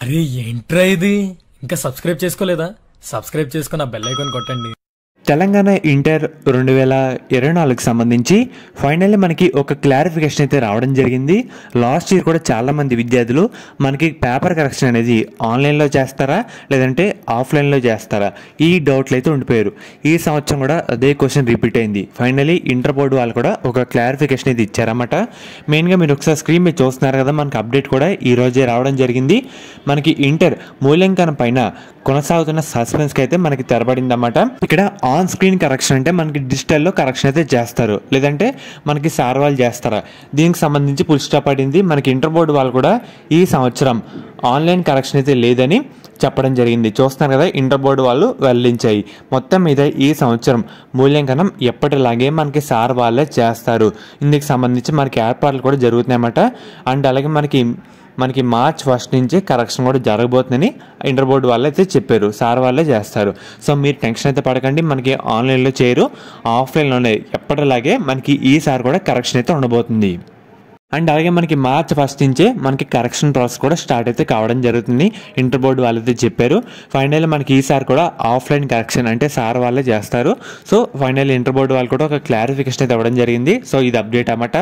అరే ఏంట్రా ఇది? ఇంకా సబ్స్క్రైబ్ చేసుకోలేదా? సబ్స్క్రైబ్ చేసుకుని ఆ బెల్ ఐకాన్ కొట్టండి. తెలంగాణ ఇంటర్ 2024కి సంబంధించి ఫైనల్లీ మనకి ఒక క్లారిఫికేషన్ అయితే రావడం జరిగింది. లాస్ట్ ఇయర్ కూడా చాలామంది విద్యార్థులు మనకి పేపర్ కరెక్షన్ అనేది ఆన్లైన్లో చేస్తారా లేదంటే ఆఫ్లైన్లో చేస్తారా ఈ డౌట్లు అయితే ఉండిపోయారు. ఈ సంవత్సరం కూడా అదే క్వశ్చన్ రిపీట్ అయింది. ఫైనల్లీ ఇంటర్ బోర్డు వాళ్ళు కూడా ఒక క్లారిఫికేషన్ అయితే ఇచ్చారన్నమాట. మెయిన్గా మీరు ఒకసారి స్క్రీన్ మీద చూస్తున్నారు కదా, మనకి అప్డేట్ కూడా ఈరోజే రావడం జరిగింది. మనకి ఇంటర్ మూల్యాంకనం పైన కొనసాగుతున్న సస్పెన్స్కి అయితే మనకి తెరబడిందన్నమాట. ఇక్కడ ఆన్ స్క్రీన్ కరెక్షన్ అంటే మనకి డిజిటల్లో కరెక్షన్ అయితే చేస్తారు, లేదంటే మనకి సార్ వాళ్ళు చేస్తారా, దీనికి సంబంధించి ఫుల్ స్టాప్ పడింది. మనకి ఇంటర్ బోర్డు వాళ్ళు కూడా ఈ సంవత్సరం ఆన్లైన్ కరెక్షన్ అయితే లేదని చెప్పడం జరిగింది. చూస్తున్నారు కదా, ఇంటర్ బోర్డు వాళ్ళు వెల్లడించాయి. మొత్తం మీద ఈ సంవత్సరం మూల్యాంకనం ఎప్పటిలాగే మనకి సార్ వాళ్ళే చేస్తారు. ఇందుకు సంబంధించి మనకి ఏర్పాట్లు కూడా జరుగుతున్నాయన్నమాట. అండ్ అలాగే మనకి మార్చ్ 1 నుంచి కరెక్షన్ కూడా జరగబోతుందని ఇంటర్ బోర్డు వాళ్ళు అయితే చెప్పారు. సార్ వాళ్ళే చేస్తారు. సో మీరు టెన్షన్ అయితే పడకండి, మనకి ఆన్లైన్లో చేయరు, ఆఫ్లైన్లోనే ఎప్పటిలాగే మనకి ఈసారి కూడా కరెక్షన్ అయితే ఉండబోతుంది. అండ్ అలాగే మనకి మార్చ్ 1 నుంచే మనకి కరెక్షన్ ప్రాసెస్ కూడా స్టార్ట్ అయితే కావడం జరుగుతుంది. ఇంటర్ బోర్డు వాళ్ళైతే చెప్పారు. ఫైనల్ మనకి ఈసారి కూడా ఆఫ్లైన్ కరెక్షన్ అంటే సార్ వాళ్ళే చేస్తారు. సో ఫైనల్ ఇంటర్ బోర్డు వాళ్ళు కూడా ఒక క్లారిఫికేషన్ అయితే ఇవ్వడం జరిగింది. సో ఇది అప్డేట్ అన్నమాట.